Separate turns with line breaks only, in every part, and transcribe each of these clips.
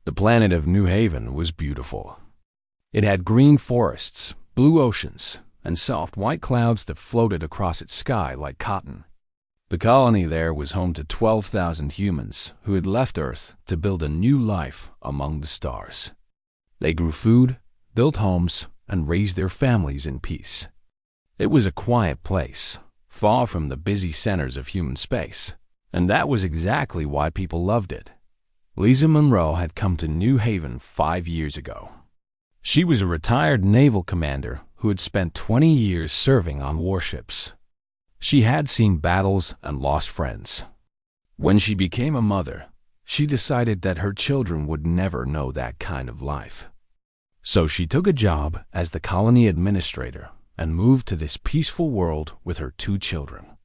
The planet of New Haven was beautiful. It had green forests, blue oceans, and soft white clouds that floated across its sky like cotton. The colony there was home to 12,000 humans who had left Earth to build a new life among the stars. They grew food, built homes, and raised their families in peace. It was a quiet place, far from the busy centers of human space, and that was exactly why people loved it. Lisa Monroe had come to New Haven 5 years ago. She was a retired naval commander who had spent 20 years serving on warships. She had seen battles and lost friends. When she became a mother, she decided that her children would never know that kind of life. So she took a job as the colony administrator and moved to this peaceful world with her 2 children.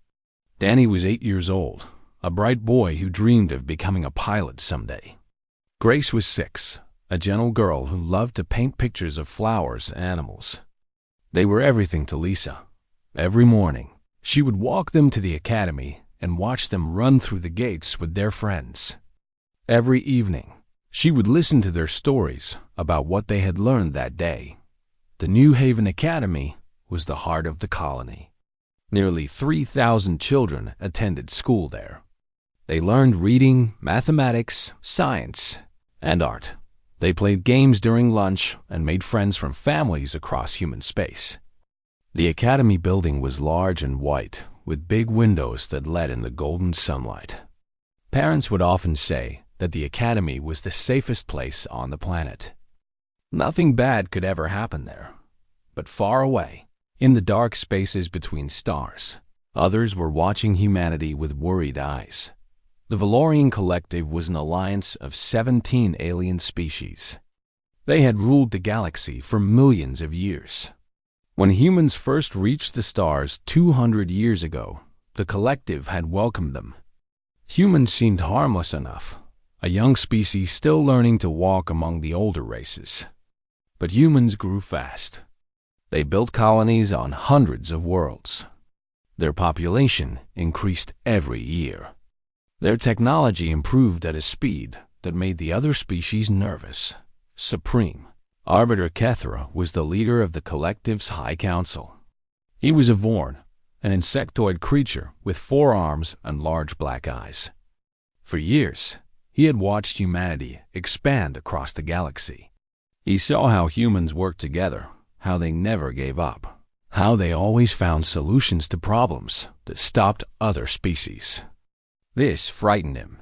Danny was 8 years old, a bright boy who dreamed of becoming a pilot someday. Grace was 6, a gentle girl who loved to paint pictures of flowers and animals. They were everything to Lisa. Every morning, she would walk them to the academy and watch them run through the gates with their friends. Every evening, she would listen to their stories about what they had learned that day. The New Haven Academy was the heart of the colony. Nearly 3,000 children attended school there. They learned reading, mathematics, science, and art. They played games during lunch and made friends from families across human space. The academy building was large and white, with big windows that let in the golden sunlight. Parents would often say that the academy was the safest place on the planet. Nothing bad could ever happen there. But far away, in the dark spaces between stars, others were watching humanity with worried eyes. The Valorian Collective was an alliance of 17 alien species. They had ruled the galaxy for millions of years. When humans first reached the stars 200 years ago, the Collective had welcomed them. Humans seemed harmless enough, a young species still learning to walk among the older races. But humans grew fast. They built colonies on hundreds of worlds. Their population increased every year. Their technology improved at a speed that made the other species nervous. Supreme Arbiter Kethra was the leader of the Collective's High Council. He was a Vorn, an insectoid creature with 4 arms and large black eyes. For years, he had watched humanity expand across the galaxy. He saw how humans worked together, how they never gave up, how they always found solutions to problems that stopped other species. This frightened him.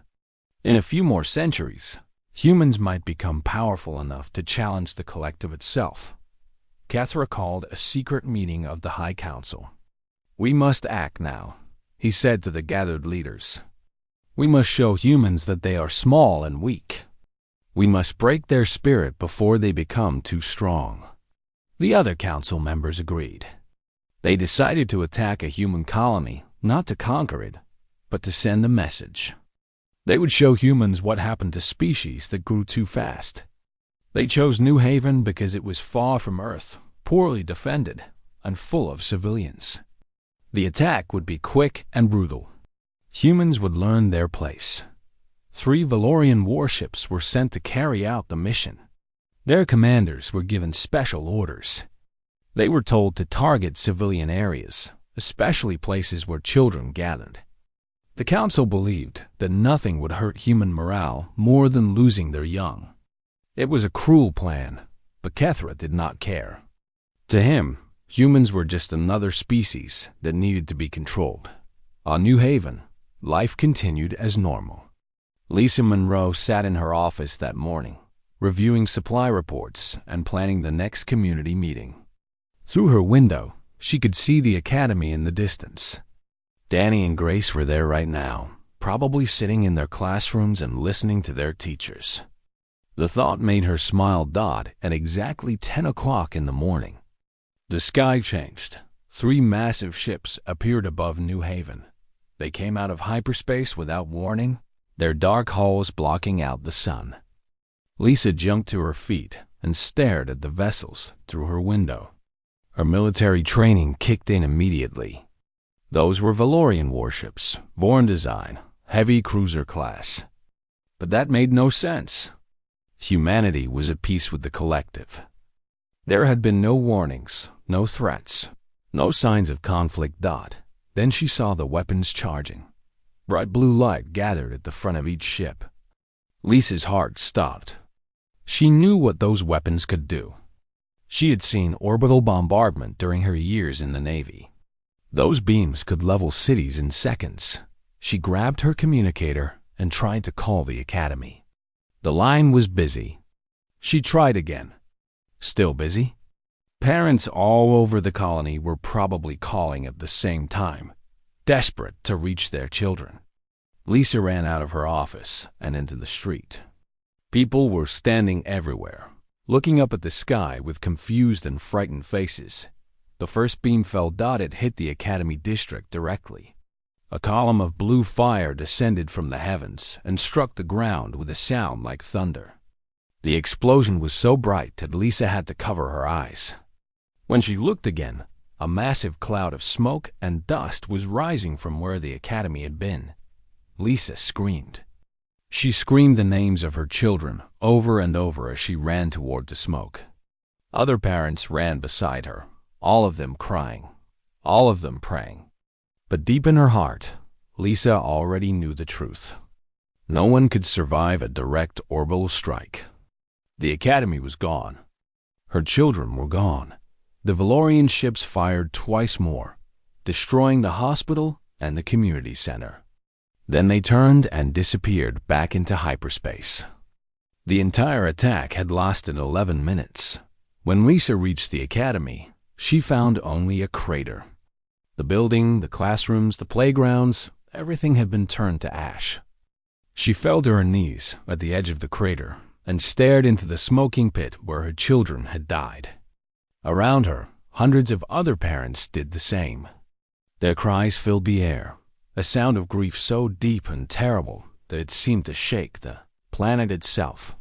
In a few more centuries, humans might become powerful enough to challenge the Collective itself. Kethra called a secret meeting of the High Council. "We must act now," he said to the gathered leaders. "We must show humans that they are small and weak. We must break their spirit before they become too strong." The other council members agreed. They decided to attack a human colony, not to conquer it, but to send a message. They would show humans what happened to species that grew too fast. They chose New Haven because it was far from Earth, poorly defended, and full of civilians. The attack would be quick and brutal. Humans would learn their place. 3 Valorian warships were sent to carry out the mission. Their commanders were given special orders. They were told to target civilian areas, especially places where children gathered. The council believed that nothing would hurt human morale more than losing their young. It was a cruel plan, but Kethra did not care. To him, humans were just another species that needed to be controlled. On New Haven, life continued as normal. Lisa Monroe sat in her office that morning, reviewing supply reports and planning the next community meeting. Through her window, she could see the academy in the distance. Danny and Grace were there right now, probably sitting in their classrooms and listening to their teachers. The thought made her smile dot at exactly 10 o'clock in the morning. The sky changed. 3 massive ships appeared above New Haven. They came out of hyperspace without warning, their dark hulls blocking out the sun. Lisa jumped to her feet and stared at the vessels through her window. Her military training kicked in immediately. Those were Valorian warships, Vorn design, heavy cruiser class. But that made no sense. Humanity was at peace with the collective. There had been no warnings, no threats, no signs of conflict. Then she saw the weapons charging. Bright blue light gathered at the front of each ship. Lisa's heart stopped. She knew what those weapons could do. She had seen orbital bombardment during her years in the Navy. Those beams could level cities in seconds. She grabbed her communicator and tried to call the academy. The line was busy. She tried again. Still busy? Parents all over the colony were probably calling at the same time, desperate to reach their children. Lisa ran out of her office and into the street. People were standing everywhere, looking up at the sky with confused and frightened faces. The first beam fell. It hit the academy district directly. A column of blue fire descended from the heavens and struck the ground with a sound like thunder. The explosion was so bright that Lisa had to cover her eyes. When she looked again, a massive cloud of smoke and dust was rising from where the academy had been. Lisa screamed. She screamed the names of her children over and over as she ran toward the smoke. Other parents ran beside her, all of them crying, all of them praying. But deep in her heart, Lisa already knew the truth. No one could survive a direct orbital strike. The academy was gone. Her children were gone. The Valorian ships fired twice more, destroying the hospital and the community center. Then they turned and disappeared back into hyperspace. The entire attack had lasted 11 minutes. When Lisa reached the academy, she found only a crater. The building, the classrooms, the playgrounds, everything had been turned to ash. She fell to her knees at the edge of the crater and stared into the smoking pit where her children had died. Around her, hundreds of other parents did the same. Their cries filled the air, a sound of grief so deep and terrible that it seemed to shake the planet itself.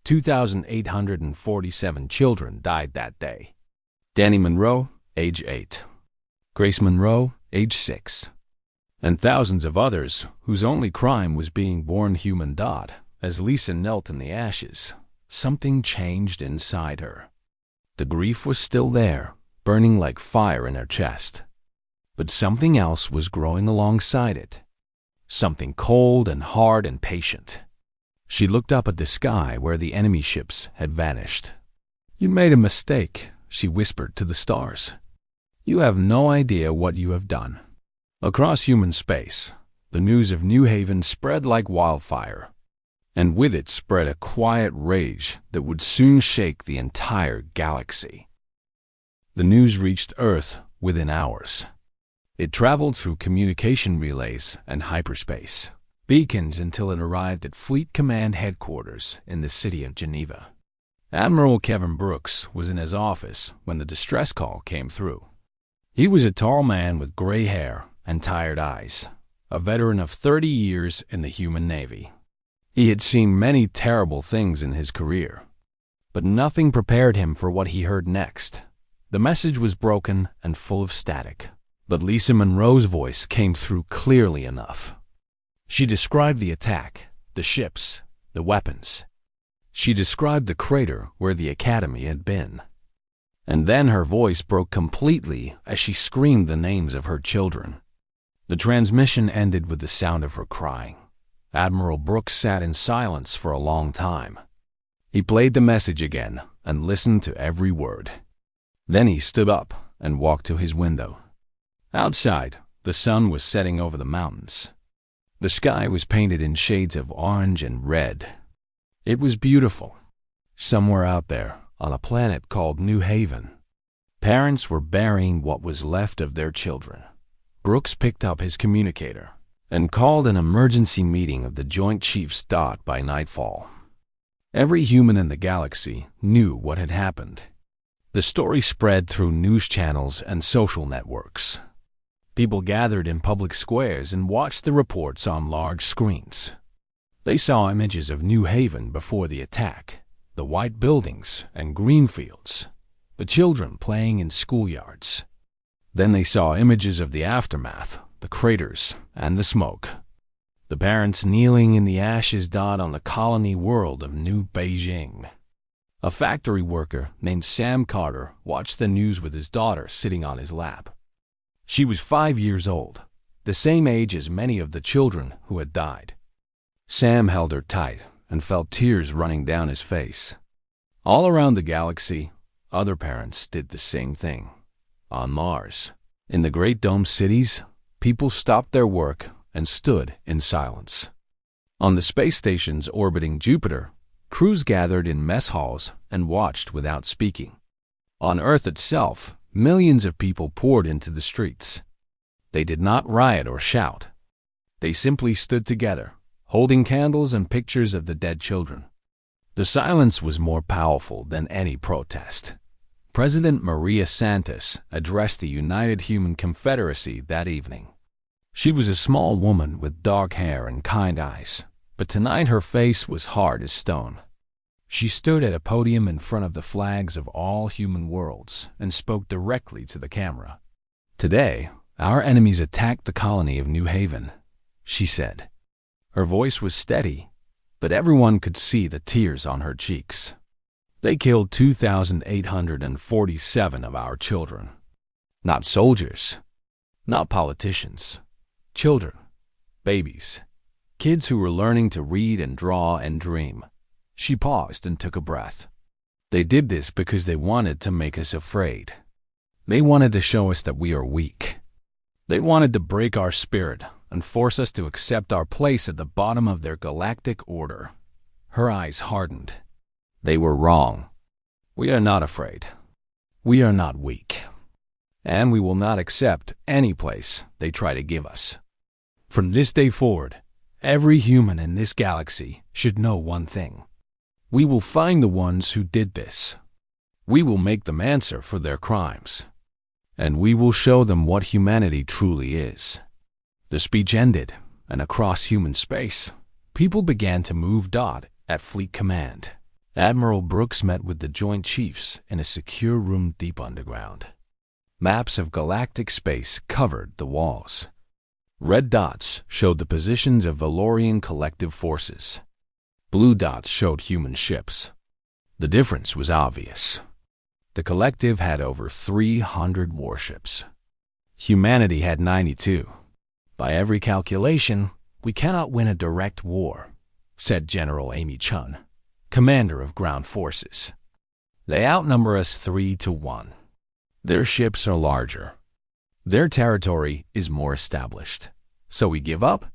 2,847 children died that day. Danny Monroe, age 8. Grace Monroe, age 6. And thousands of others whose only crime was being born human. As Lisa knelt in the ashes, something changed inside her. The grief was still there, burning like fire in her chest. But something else was growing alongside it. Something cold and hard and patient. She looked up at the sky where the enemy ships had vanished. "You made a mistake," she whispered to the stars. "You have no idea what you have done." Across human space, the news of New Haven spread like wildfire, and with it spread a quiet rage that would soon shake the entire galaxy. The news reached Earth within hours. It traveled through communication relays and hyperspace beacons until it arrived at Fleet Command headquarters in the city of Geneva. Admiral Kevin Brooks was in his office when the distress call came through. He was a tall man with gray hair and tired eyes, a veteran of 30 years in the human Navy. He had seen many terrible things in his career, but nothing prepared him for what he heard next. The message was broken and full of static, but Lisa Monroe's voice came through clearly enough. She described the attack, the ships, the weapons. She described the crater where the academy had been. And then her voice broke completely as she screamed the names of her children. The transmission ended with the sound of her crying. Admiral Brooks sat in silence for a long time. He played the message again and listened to every word. Then he stood up and walked to his window. Outside, the sun was setting over the mountains. The sky was painted in shades of orange and red. It was beautiful. Somewhere out there, on a planet called New Haven, parents were burying what was left of their children. Brooks picked up his communicator and called an emergency meeting of the Joint Chiefs. By nightfall, every human in the galaxy knew what had happened. The story spread through news channels and social networks. People gathered in public squares and watched the reports on large screens. They saw images of New Haven before the attack, the white buildings and green fields, the children playing in schoolyards. Then they saw images of the aftermath, the craters, and the smoke. the parents kneeling in the ashes dot on the colony world of New Beijing. A factory worker named Sam Carter watched the news with his daughter sitting on his lap. She was 5 years old, the same age as many of the children who had died. Sam held her tight and felt tears running down his face. All around the galaxy, other parents did the same thing. On Mars, in the great dome cities, people stopped their work and stood in silence. On the space stations orbiting Jupiter, crews gathered in mess halls and watched without speaking. On Earth itself, millions of people poured into the streets. They did not riot or shout. They simply stood together, holding candles and pictures of the dead children. The silence was more powerful than any protest. President Maria Santos addressed the United Human Confederacy that evening. She was a small woman with dark hair and kind eyes, but tonight her face was hard as stone. She stood at a podium in front of the flags of all human worlds and spoke directly to the camera. "Today, our enemies attacked the colony of New Haven," she said. Her voice was steady, but everyone could see the tears on her cheeks. "They killed 2,847 of our children. Not soldiers, not politicians. Children, babies, kids who were learning to read and draw and dream." She paused and took a breath. "They did this because they wanted to make us afraid. They wanted to show us that we are weak. They wanted to break our spirit and force us to accept our place at the bottom of their galactic order." Her eyes hardened. "They were wrong. We are not afraid. We are not weak. And we will not accept any place they try to give us. From this day forward, every human in this galaxy should know one thing. We will find the ones who did this. We will make them answer for their crimes. And we will show them what humanity truly is." The speech ended, and across human space, people began to move dot at Fleet Command. Admiral Brooks met with the Joint Chiefs in a secure room deep underground. Maps of galactic space covered the walls. Red dots showed the positions of Valorian collective forces. Blue dots showed human ships. The difference was obvious. The collective had over 300 warships. Humanity had 92. "By every calculation, we cannot win a direct war," said General Amy Chun, commander of ground forces. "They outnumber us 3-1. Their ships are larger. Their territory is more established. So we give up?"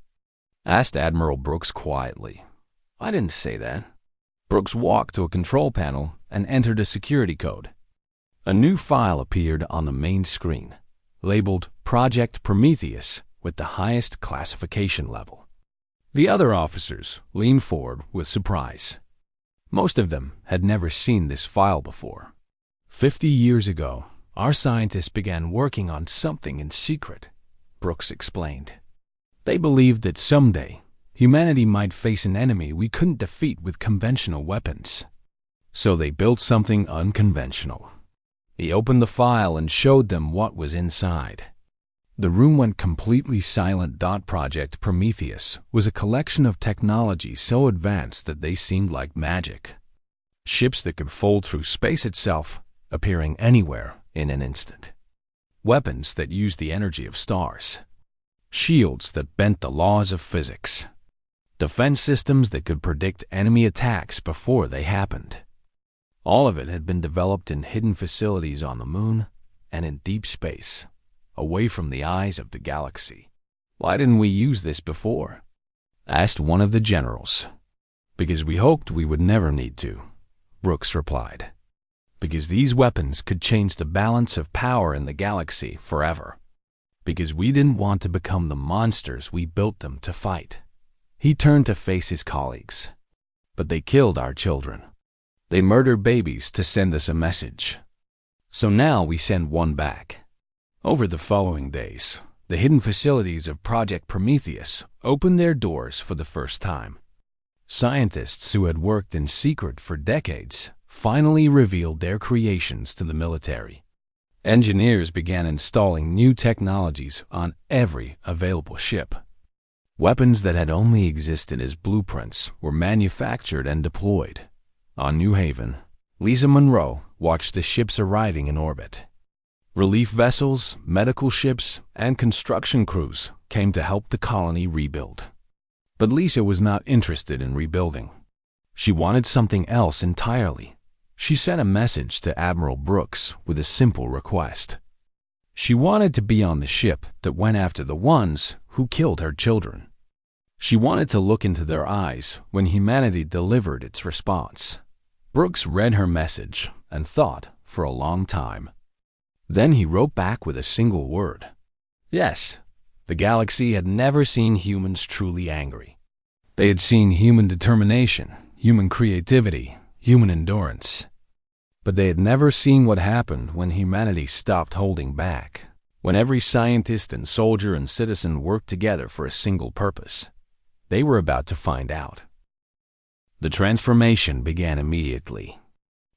asked Admiral Brooks quietly. "I didn't say that." Brooks walked to a control panel and entered a security code. A new file appeared on the main screen, labeled Project Prometheus with the highest classification level. The other officers leaned forward with surprise. Most of them had never seen this file before. 50 years ago, our scientists began working on something in secret, Brooks explained. They believed that someday, humanity might face an enemy we couldn't defeat with conventional weapons. So they built something unconventional. He opened the file and showed them what was inside. The room went completely silent. Project Prometheus was a collection of technology so advanced that they seemed like magic. Ships that could fold through space itself, appearing anywhere in an instant. Weapons that used the energy of stars. Shields that bent the laws of physics. Defense systems that could predict enemy attacks before they happened. All of it had been developed in hidden facilities on the moon and in deep space, away from the eyes of the galaxy. "Why didn't we use this before?" asked one of the generals. "Because we hoped we would never need to," Brooks replied. "Because these weapons could change the balance of power in the galaxy forever. Because we didn't want to become the monsters we built them to fight." He turned to face his colleagues. "But they killed our children. They murdered babies to send us a message. So now we send one back." Over the following days, the hidden facilities of Project Prometheus opened their doors for the first time. Scientists who had worked in secret for decades finally revealed their creations to the military. Engineers began installing new technologies on every available ship. Weapons that had only existed as blueprints were manufactured and deployed. On New Haven, Lisa Monroe watched the ships arriving in orbit. Relief vessels, medical ships, and construction crews came to help the colony rebuild. But Lisa was not interested in rebuilding. She wanted something else entirely. She sent a message to Admiral Brooks with a simple request. She wanted to be on the ship that went after the ones who killed her children. She wanted to look into their eyes when humanity delivered its response. Brooks read her message and thought for a long time. Then he wrote back with a single word. Yes, the galaxy had never seen humans truly angry. They had seen human determination, human creativity, human endurance. But they had never seen what happened when humanity stopped holding back, when every scientist and soldier and citizen worked together for a single purpose. They were about to find out. The transformation began immediately.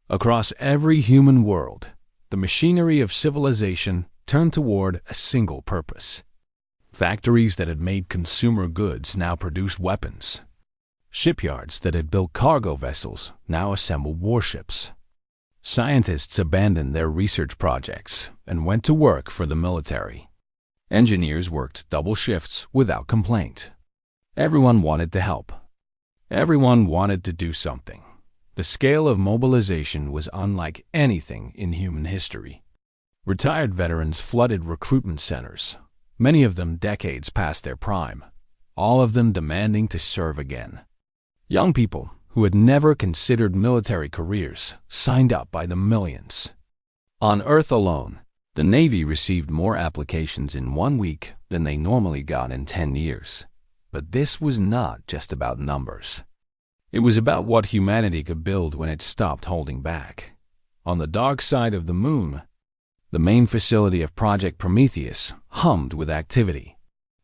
Across every human world, the machinery of civilization turned toward a single purpose. Factories that had made consumer goods now produced weapons. Shipyards that had built cargo vessels now assembled warships. Scientists abandoned their research projects and went to work for the military. Engineers worked double shifts without complaint. Everyone wanted to help. Everyone wanted to do something. The scale of mobilization was unlike anything in human history. Retired veterans flooded recruitment centers, many of them decades past their prime, all of them demanding to serve again. Young people who had never considered military careers signed up by the millions. On Earth alone, the Navy received more applications in 1 week than they normally got in 10 years. But this was not just about numbers. It was about what humanity could build when it stopped holding back. On the dark side of the moon, the main facility of Project Prometheus hummed with activity.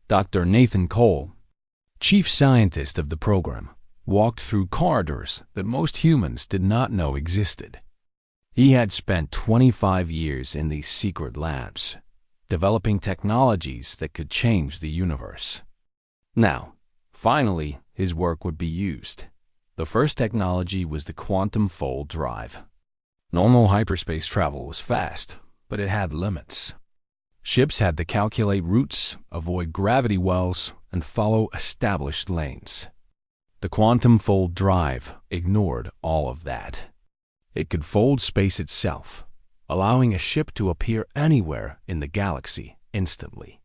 Dr. Nathan Cole, chief scientist of the program, walked through corridors that most humans did not know existed. He had spent 25 years in these secret labs, developing technologies that could change the universe. Now, finally, his work would be used. The first technology was the quantum fold drive. Normal hyperspace travel was fast, but it had limits. Ships had to calculate routes, avoid gravity wells, and follow established lanes. The quantum fold drive ignored all of that. It could fold space itself, allowing a ship to appear anywhere in the galaxy instantly.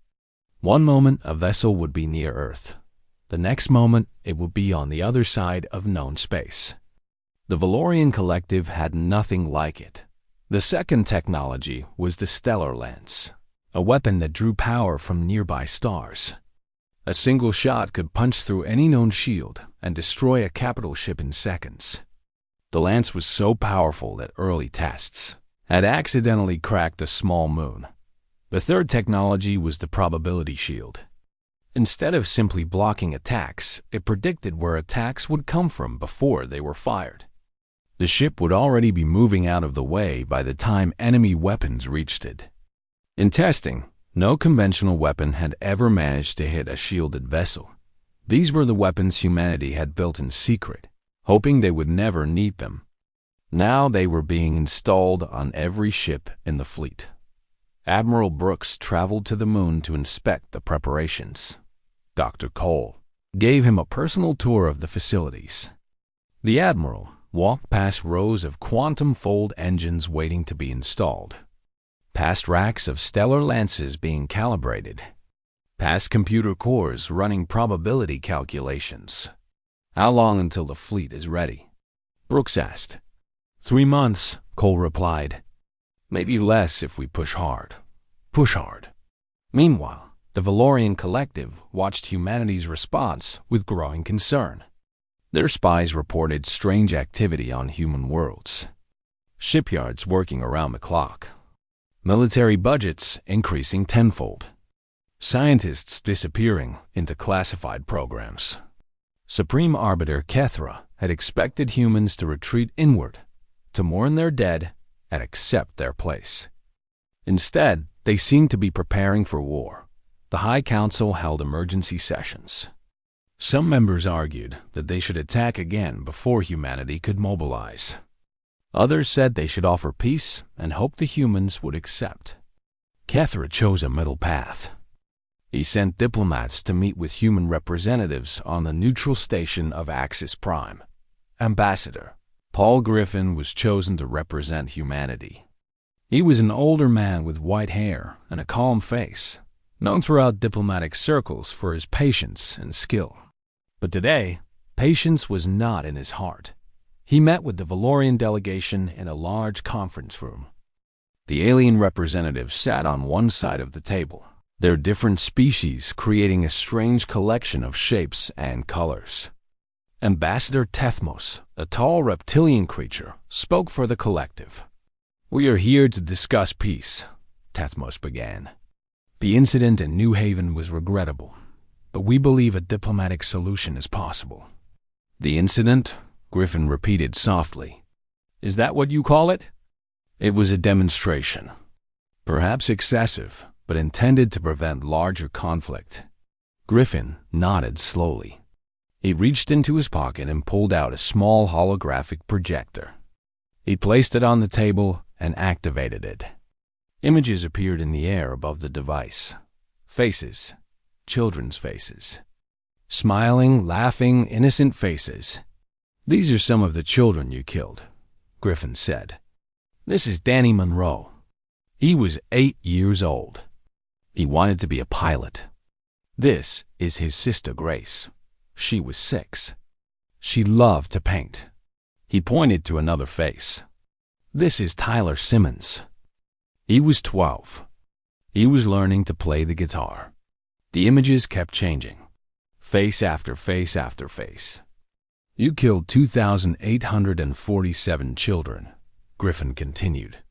One moment a vessel would be near Earth. The next moment it would be on the other side of known space. The Valorian Collective had nothing like it. The second technology was the stellar lens, a weapon that drew power from nearby stars. A single shot could punch through any known shield and destroy a capital ship in seconds. The lance was so powerful that early tests had accidentally cracked a small moon. The third technology was the probability shield. Instead of simply blocking attacks, it predicted where attacks would come from before they were fired. The ship would already be moving out of the way by the time enemy weapons reached it. In testing, no conventional weapon had ever managed to hit a shielded vessel. These were the weapons humanity had built in secret, hoping they would never need them. Now they were being installed on every ship in the fleet. Admiral Brooks traveled to the moon to inspect the preparations. Dr. Cole gave him a personal tour of the facilities. The Admiral walked past rows of quantum fold engines waiting to be installed, past racks of stellar lances being calibrated, past computer cores running probability calculations. How long until the fleet is ready? Brooks asked. 3 months, Cole replied. Maybe less if we push hard. Push hard. Meanwhile, the Valorian Collective watched humanity's response with growing concern. Their spies reported strange activity on human worlds. Shipyards working around the clock. Military budgets increasing tenfold. Scientists disappearing into classified programs. Supreme Arbiter Kethra had expected humans to retreat inward, to mourn their dead and accept their place. Instead, they seemed to be preparing for war. The High Council held emergency sessions. Some members argued that they should attack again before humanity could mobilize. Others said they should offer peace and hope the humans would accept. Kethra chose a middle path. He sent diplomats to meet with human representatives on the neutral station of Axis Prime. Ambassador Paul Griffin was chosen to represent humanity. He was an older man with white hair and a calm face, known throughout diplomatic circles for his patience and skill. But today, patience was not in his heart. He met with the Valorian delegation in a large conference room. The alien representatives sat on one side of the table, their different species creating a strange collection of shapes and colors. Ambassador Tethmos, a tall reptilian creature, spoke for the collective. "We are here to discuss peace," Tethmos began. "The incident in New Haven was regrettable, but we believe a diplomatic solution is possible." "The incident?" Griffin repeated softly. "Is that what you call it?" "It was a demonstration. Perhaps excessive, but intended to prevent larger conflict." Griffin nodded slowly. He reached into his pocket and pulled out a small holographic projector. He placed it on the table and activated it. Images appeared in the air above the device. Faces. Children's faces. Smiling, laughing, innocent faces. "These are some of the children you killed," Griffin said. "This is Danny Monroe. He was 8 years old. He wanted to be a pilot. This is his sister Grace. She was 6. She loved to paint." He pointed to another face. "This is Tyler Simmons. He was 12. He was learning to play the guitar." The images kept changing, face after face after face. "You killed 2,847 children," Griffin continued.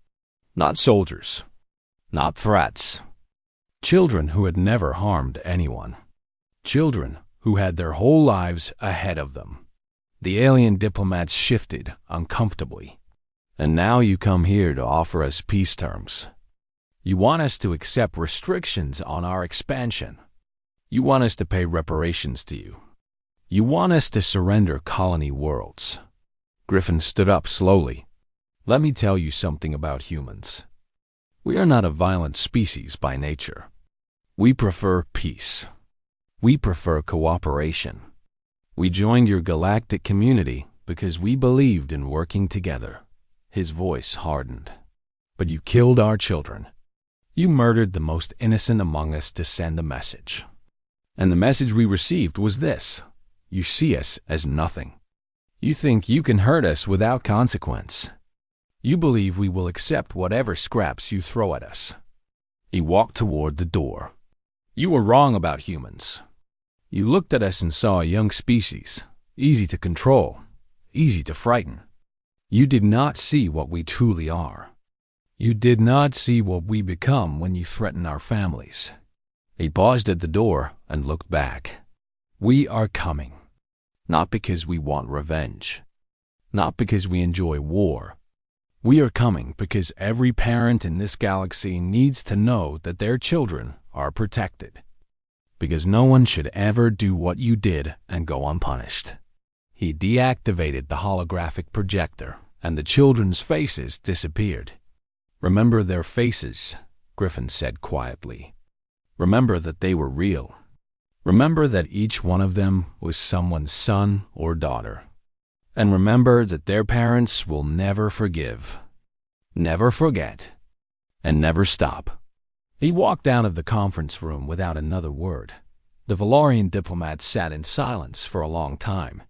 "Not soldiers, not threats. Children who had never harmed anyone. Children who had their whole lives ahead of them." The alien diplomats shifted uncomfortably. "And now you come here to offer us peace terms. You want us to accept restrictions on our expansion. You want us to pay reparations to you. You want us to surrender colony worlds." Griffin stood up slowly. "Let me tell you something about humans. We are not a violent species by nature. We prefer peace. We prefer cooperation. We joined your galactic community because we believed in working together." His voice hardened. "But you killed our children. You murdered the most innocent among us to send a message. And the message we received was this: you see us as nothing. You think you can hurt us without consequence. You believe we will accept whatever scraps you throw at us." He walked toward the door. "You were wrong about humans. You looked at us and saw a young species, easy to control, easy to frighten. You did not see what we truly are. You did not see what we become when you threaten our families." He paused at the door and looked back. "We are coming. Not because we want revenge. Not because we enjoy war. We are coming because every parent in this galaxy needs to know that their children are protected. Because no one should ever do what you did and go unpunished." He deactivated the holographic projector, and the children's faces disappeared. "Remember their faces," Griffin said quietly. "Remember that they were real. Remember that each one of them was someone's son or daughter. And remember that their parents will never forgive, never forget, and never stop." He walked out of the conference room without another word. The Valorian diplomats sat in silence for a long time.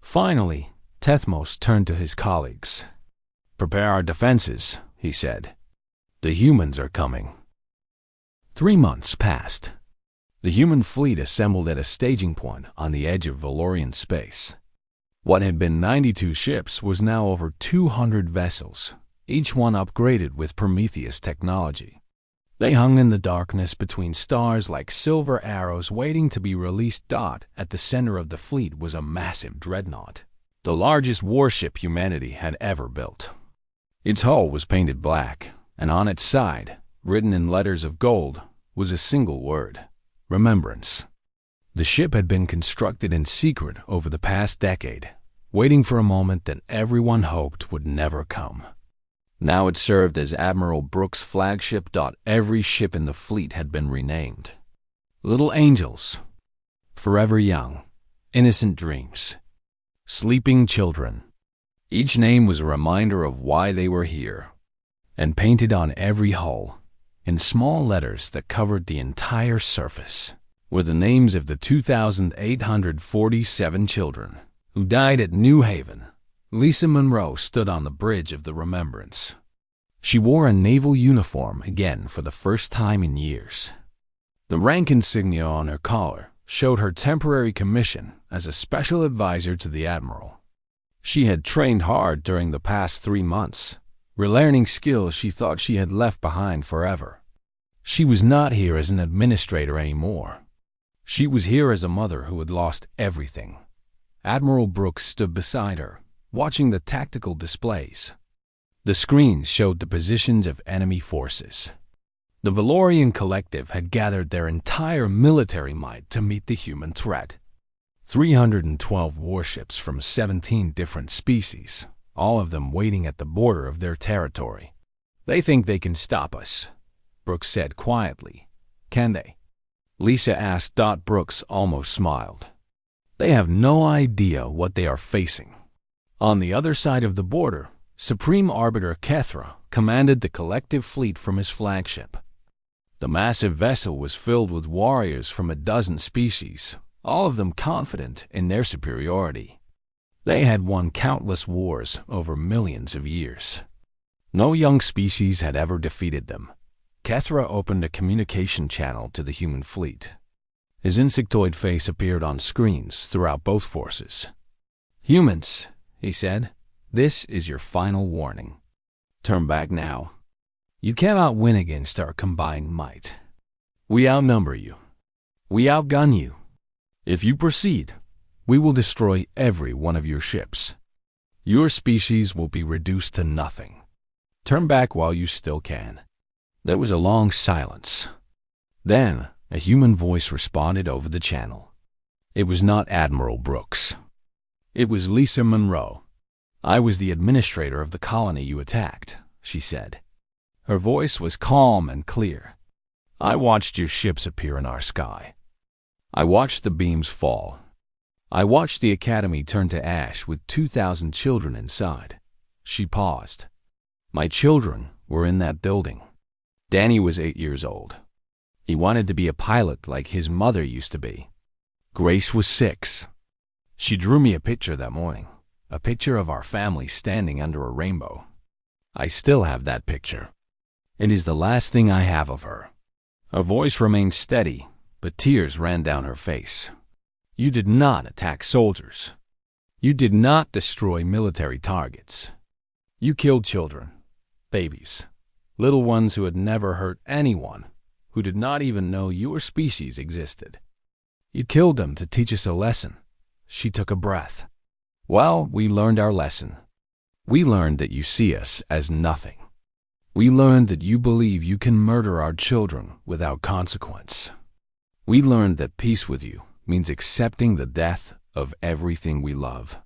Finally, Tethmos turned to his colleagues. "Prepare our defenses," he said. "The humans are coming." 3 months passed. The human fleet assembled at a staging point on the edge of Valorian space. What had been 92 ships was now over 200 vessels, each one upgraded with Prometheus technology. They hung in the darkness between stars like silver arrows waiting to be released. At the center of the fleet was a massive dreadnought, the largest warship humanity had ever built. Its hull was painted black, and on its side, written in letters of gold, was a single word: remembrance. The ship had been constructed in secret over the past decade, waiting for a moment that everyone hoped would never come. Now it served as Admiral Brooks' flagship. Every ship in the fleet had been renamed. Little angels, forever young, innocent dreams, sleeping children. Each name was a reminder of why they were here, and painted on every hull, in small letters that covered the entire surface, were the names of the 2,847 children who died at New Haven. Lisa Monroe stood on the bridge of the Remembrance. She wore a naval uniform again for the first time in years. The rank insignia on her collar showed her temporary commission as a special advisor to the Admiral. She had trained hard during the past 3 months, relearning skills she thought she had left behind forever. She was not here as an administrator anymore. She was here as a mother who had lost everything. Admiral Brooks stood beside her, watching the tactical displays. The screens showed the positions of enemy forces. The Valorian Collective had gathered their entire military might to meet the human threat. 312 warships from 17 different species, all of them waiting at the border of their territory. "They think they can stop us," Brooks said quietly. "Can they?" Lisa asked. Brooks almost smiled. "They have no idea what they are facing." On the other side of the border, Supreme Arbiter Kethra commanded the collective fleet from his flagship. The massive vessel was filled with warriors from a dozen species, all of them confident in their superiority. They had won countless wars over millions of years. No young species had ever defeated them. Kethra opened a communication channel to the human fleet. His insectoid face appeared on screens throughout both forces. "Humans," he said, "this is your final warning. Turn back now. You cannot win against our combined might. We outnumber you. We outgun you. If you proceed, we will destroy every one of your ships. Your species will be reduced to nothing. Turn back while you still can." There was a long silence. Then, a human voice responded over the channel. It was not Admiral Brooks. It was Lisa Monroe. "I was the administrator of the colony you attacked," she said. Her voice was calm and clear. "I watched your ships appear in our sky. I watched the beams fall. I watched the academy turn to ash with 2,000 children inside." She paused. "My children were in that building. Danny was 8 years old. He wanted to be a pilot like his mother used to be. Grace was 6. She drew me a picture that morning, a picture of our family standing under a rainbow. I still have that picture. It is the last thing I have of her." Her voice remained steady, but tears ran down her face. "You did not attack soldiers. You did not destroy military targets. You killed children, babies, little ones who had never hurt anyone, who did not even know your species existed. You killed them to teach us a lesson." She took a breath. "Well, we learned our lesson. We learned that you see us as nothing. We learned that you believe you can murder our children without consequence. We learned that peace with you means accepting the death of everything we love."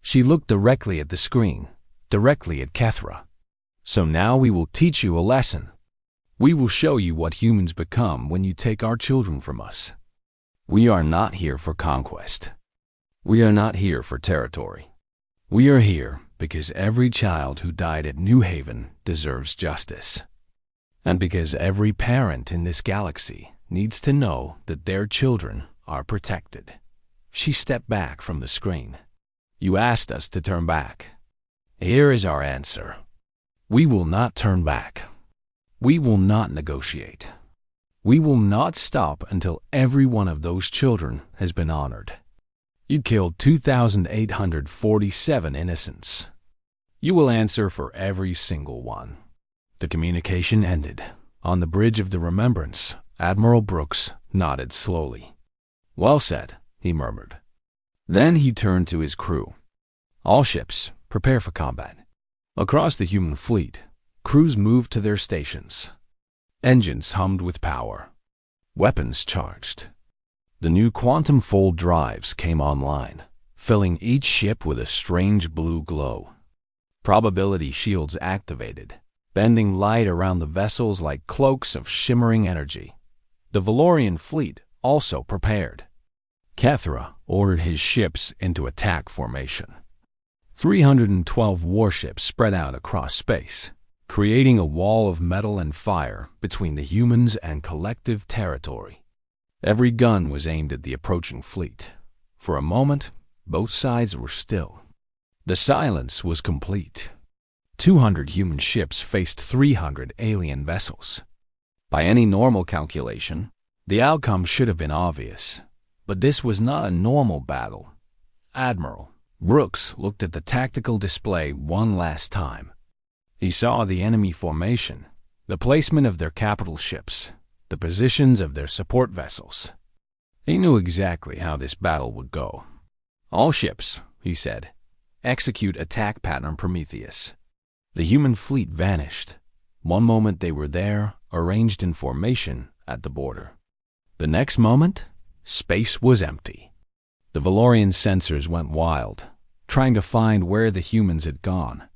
She looked directly at the screen, directly at Kethra. "So now we will teach you a lesson. We will show you what humans become when you take our children from us. We are not here for conquest. We are not here for territory. We are here because every child who died at New Haven deserves justice. And because every parent in this galaxy needs to know that their children are protected." She stepped back from the screen. "You asked us to turn back. Here is our answer. We will not turn back. We will not negotiate. We will not stop until every one of those children has been honored. You killed 2,847 innocents. You will answer for every single one." The communication ended. On the bridge of the Remembrance, Admiral Brooks nodded slowly. "Well said," he murmured. Then he turned to his crew. "All ships, prepare for combat." Across the human fleet, crews moved to their stations. Engines hummed with power. Weapons charged. The new quantum fold drives came online, filling each ship with a strange blue glow. Probability shields activated, bending light around the vessels like cloaks of shimmering energy. The Valorian fleet also prepared. Kethra ordered his ships into attack formation. 312 warships spread out across space, creating a wall of metal and fire between the humans and collective territory. Every gun was aimed at the approaching fleet. For a moment, both sides were still. The silence was complete. 200 human ships faced 300 alien vessels. By any normal calculation, the outcome should have been obvious. But this was not a normal battle. Admiral Brooks looked at the tactical display one last time. He saw the enemy formation, the placement of their capital ships, the positions of their support vessels. He knew exactly how this battle would go. "All ships," he said, "execute attack pattern Prometheus." The human fleet vanished. One moment they were there, arranged in formation at the border. The next moment, space was empty. The Valorian sensors went wild, trying to find where the humans had gone.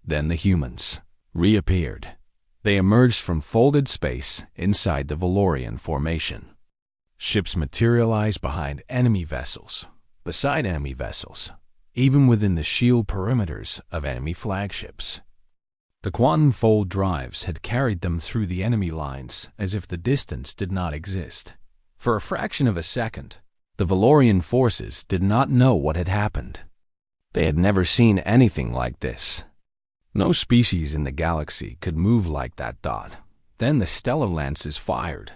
Then the humans reappeared. They emerged from folded space inside the Valorian formation. Ships materialized behind enemy vessels, beside enemy vessels, even within the shield perimeters of enemy flagships. The quantum fold drives had carried them through the enemy lines as if the distance did not exist. For a fraction of a second, the Valorian forces did not know what had happened. They had never seen anything like this. No species in the galaxy could move like that dot. Then the stellar lances fired.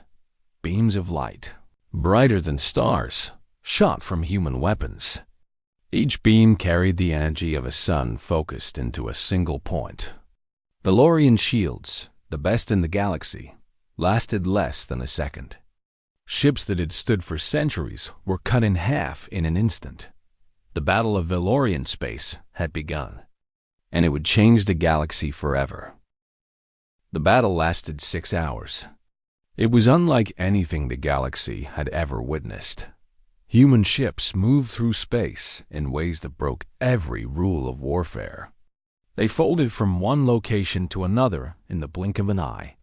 Beams of light, brighter than stars, shot from human weapons. Each beam carried the energy of a sun focused into a single point. Valorian shields, the best in the galaxy, lasted less than a second. Ships that had stood for centuries were cut in half in an instant. The Battle of Valorian space had begun, and it would change the galaxy forever. The battle lasted 6 hours. It was unlike anything the galaxy had ever witnessed. Human ships moved through space in ways that broke every rule of warfare. They folded from one location to another in the blink of an eye.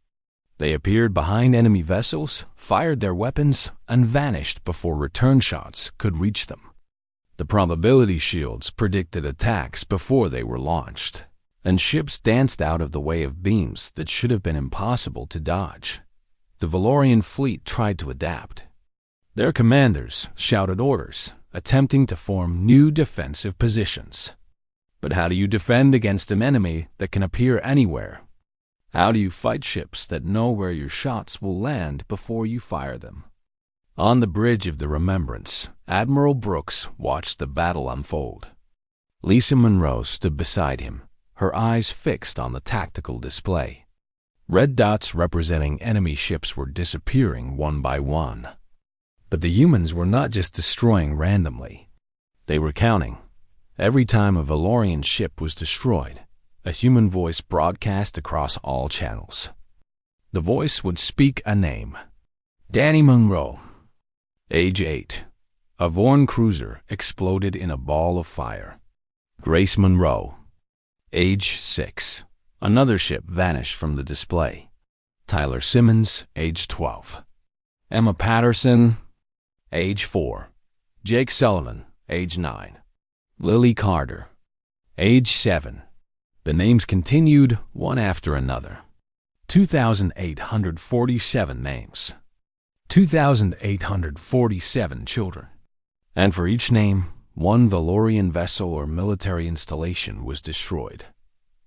They appeared behind enemy vessels, fired their weapons, and vanished before return shots could reach them. The probability shields predicted attacks before they were launched, and ships danced out of the way of beams that should have been impossible to dodge. The Valorian fleet tried to adapt. Their commanders shouted orders, attempting to form new defensive positions. But how do you defend against an enemy that can appear anywhere? How do you fight ships that know where your shots will land before you fire them? On the bridge of the Remembrance, Admiral Brooks watched the battle unfold. Lisa Monroe stood beside him, her eyes fixed on the tactical display. Red dots representing enemy ships were disappearing one by one. But the humans were not just destroying randomly. They were counting. Every time a Valorian ship was destroyed, a human voice broadcast across all channels. The voice would speak a name. Danny Monroe. Age 8. A Vorn cruiser exploded in a ball of fire. Grace Monroe. Age 6. Another ship vanished from the display. Tyler Simmons, age 12. Emma Patterson, age 4. Jake Sullivan, age 9. Lily Carter, age 7. The names continued one after another. 2,847 names. 2,847 children. And for each name, one Valorian vessel or military installation was destroyed.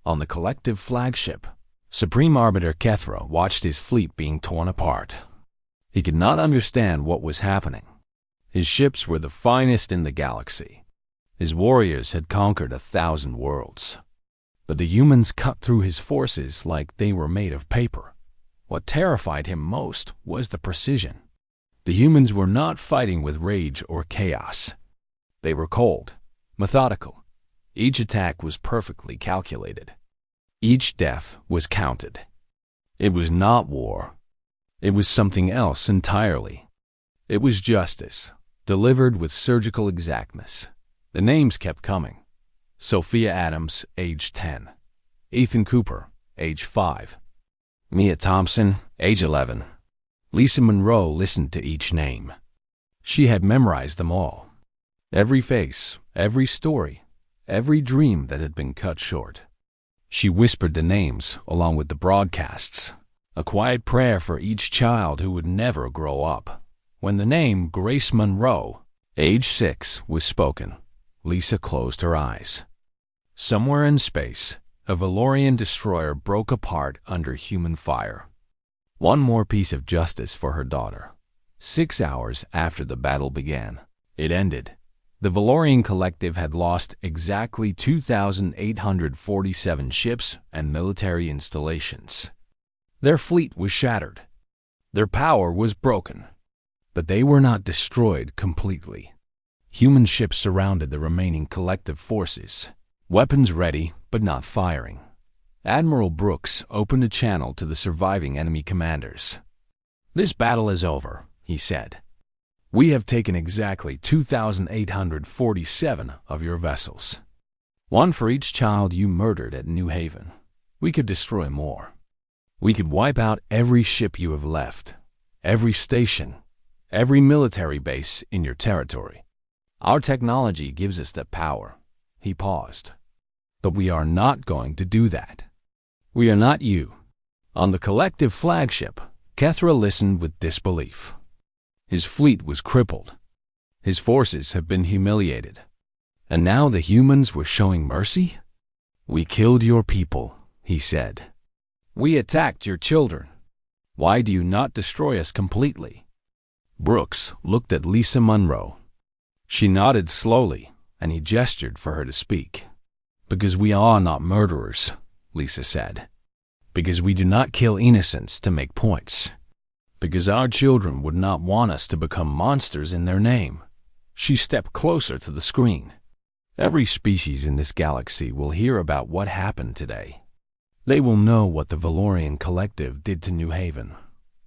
On the collective flagship, Supreme Arbiter Kethra watched his fleet being torn apart. He could not understand what was happening. His ships were the finest in the galaxy. His warriors had conquered 1,000 worlds. But the humans cut through his forces like they were made of paper. What terrified him most was the precision. The humans were not fighting with rage or chaos. They were cold, methodical. Each attack was perfectly calculated. Each death was counted. It was not war. It was something else entirely. It was justice, delivered with surgical exactness. The names kept coming. Sophia Adams, age 10. Ethan Cooper, age 5. Mia Thompson, age 11. Lisa Monroe listened to each name. She had memorized them all. Every face, every story, every dream that had been cut short. She whispered the names along with the broadcasts, a quiet prayer for each child who would never grow up. When the name Grace Monroe, age 6, was spoken, Lisa closed her eyes. Somewhere in space, a Valorian destroyer broke apart under human fire. One more piece of justice for her daughter. 6 hours after the battle began, it ended. The Valorian Collective had lost exactly 2,847 ships and military installations. Their fleet was shattered. Their power was broken. But they were not destroyed completely. Human ships surrounded the remaining collective forces, weapons ready but not firing. Admiral Brooks opened a channel to the surviving enemy commanders. "This battle is over," he said. "We have taken exactly 2,847 of your vessels. One for each child you murdered at New Haven. We could destroy more. We could wipe out every ship you have left, every station, every military base in your territory. Our technology gives us that power." He paused. "But we are not going to do that. We are not you." On the collective flagship, Kethra listened with disbelief. His fleet was crippled. His forces had been humiliated. And now the humans were showing mercy? "We killed your people," he said. "We attacked your children. Why do you not destroy us completely?" Brooks looked at Lisa Monroe. She nodded slowly, and he gestured for her to speak. "Because we are not murderers," Lisa said. "Because we do not kill innocents to make points. Because our children would not want us to become monsters in their name." She stepped closer to the screen. "Every species in this galaxy will hear about what happened today. They will know what the Valorian Collective did to New Haven.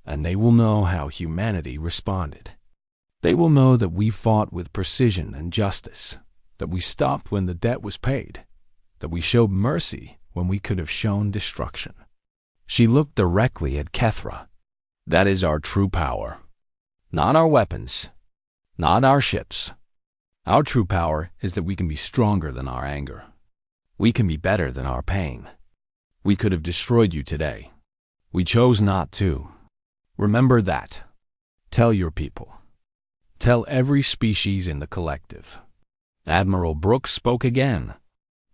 And they will know how humanity responded. They will know that we fought with precision and justice, that we stopped when the debt was paid, that we showed mercy when we could have shown destruction." She looked directly at Kethra. "That is our true power. Not our weapons, not our ships. Our true power is that we can be stronger than our anger. We can be better than our pain. We could have destroyed you today. We chose not to. Remember that. Tell your people. Tell every species in the collective." Admiral Brooks spoke again.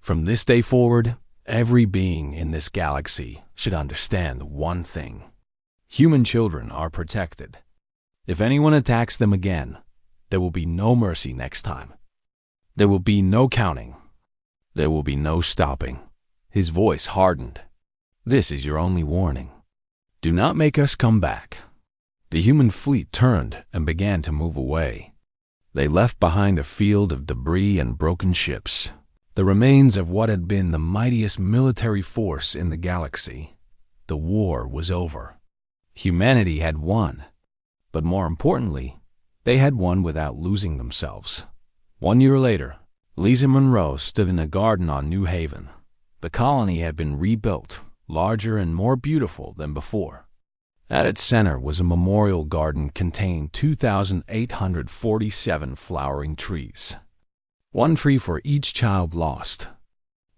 "From this day forward, every being in this galaxy should understand one thing. Human children are protected. If anyone attacks them again, there will be no mercy next time. There will be no counting. There will be no stopping." His voice hardened. "This is your only warning. Do not make us come back." The human fleet turned and began to move away. They left behind a field of debris and broken ships, the remains of what had been the mightiest military force in the galaxy. The war was over. Humanity had won. But more importantly, they had won without losing themselves. 1 year later, Lisa Monroe stood in a garden on New Haven. The colony had been rebuilt, larger and more beautiful than before. At its center was a memorial garden containing 2,847 flowering trees. One tree for each child lost.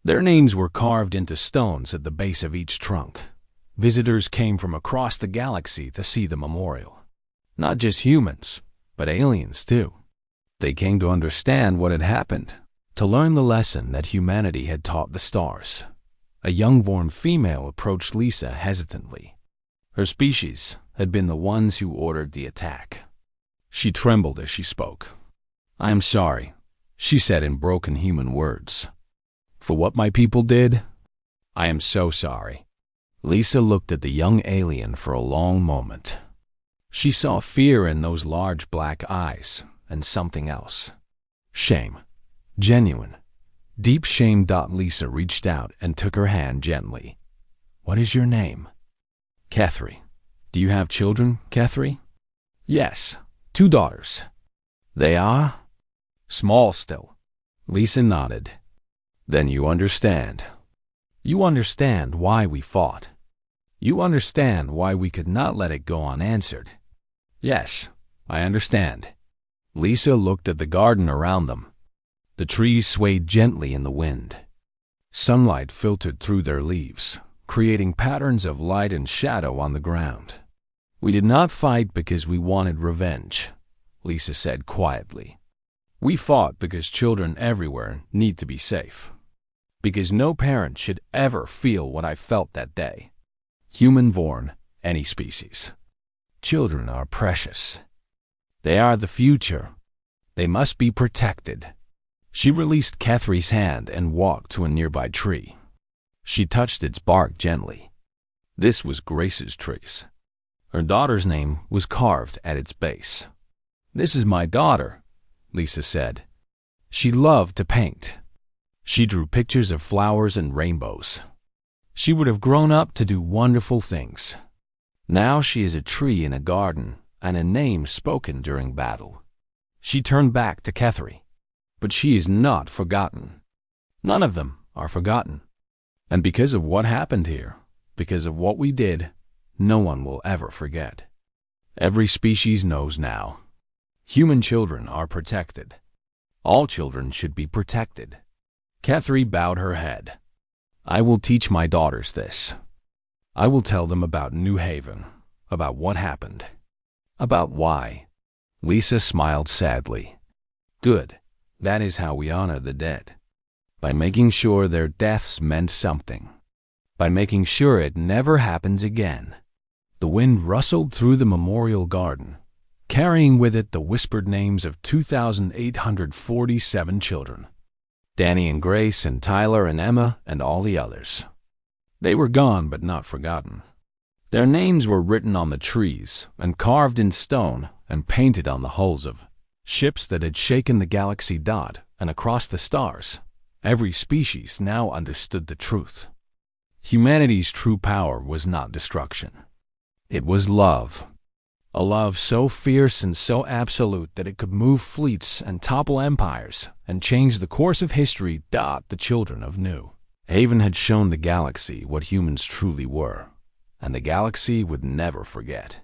Their names were carved into stones at the base of each trunk. Visitors came from across the galaxy to see the memorial. Not just humans, but aliens too. They came to understand what had happened, to learn the lesson that humanity had taught the stars. A young-born female approached Lisa hesitantly. Her species had been the ones who ordered the attack. She trembled as she spoke. "I am sorry," she said in broken human words. "For what my people did, I am so sorry." Lisa looked at the young alien for a long moment. She saw fear in those large black eyes and something else. Shame. Genuine, deep shame. Lisa reached out and took her hand gently. "What is your name?" "Kethri." "Do you have children, Kethri?" "Yes. 2 daughters. They are? Small still. Lisa nodded. Then you understand. You understand why we fought. You understand why we could not let it go unanswered. Yes, I understand. Lisa looked at the garden around them. The trees swayed gently in the wind. Sunlight filtered through their leaves, creating patterns of light and shadow on the ground. We did not fight because we wanted revenge, Lisa said quietly. We fought because children everywhere need to be safe. Because no parent should ever feel what I felt that day. Human-born, any species. Children are precious. They are the future. They must be protected. She released Catherine's hand and walked to a nearby tree. She touched its bark gently. This was Grace's tree. Her daughter's name was carved at its base. This is my daughter, Lisa said. She loved to paint. She drew pictures of flowers and rainbows. She would have grown up to do wonderful things. Now she is a tree in a garden and a name spoken during battle. She turned back to Catherine. But she is not forgotten. None of them are forgotten. And because of what happened here, because of what we did, no one will ever forget. Every species knows now. Human children are protected. All children should be protected. Catherine bowed her head. I will teach my daughters this. I will tell them about New Haven, about what happened, about why. Lisa smiled sadly. Good. That is how we honor the dead. By making sure their deaths meant something. By making sure it never happens again. The wind rustled through the memorial garden, carrying with it the whispered names of 2,847 children. Danny and Grace and Tyler and Emma and all the others. They were gone but not forgotten. Their names were written on the trees and carved in stone and painted on the hulls of ships that had shaken the galaxy dot and across the stars. Every species now understood the truth. Humanity's true power was not destruction. It was love. A love so fierce and so absolute that it could move fleets and topple empires and change the course of history. The children of New Haven had shown the galaxy what humans truly were, and the galaxy would never forget.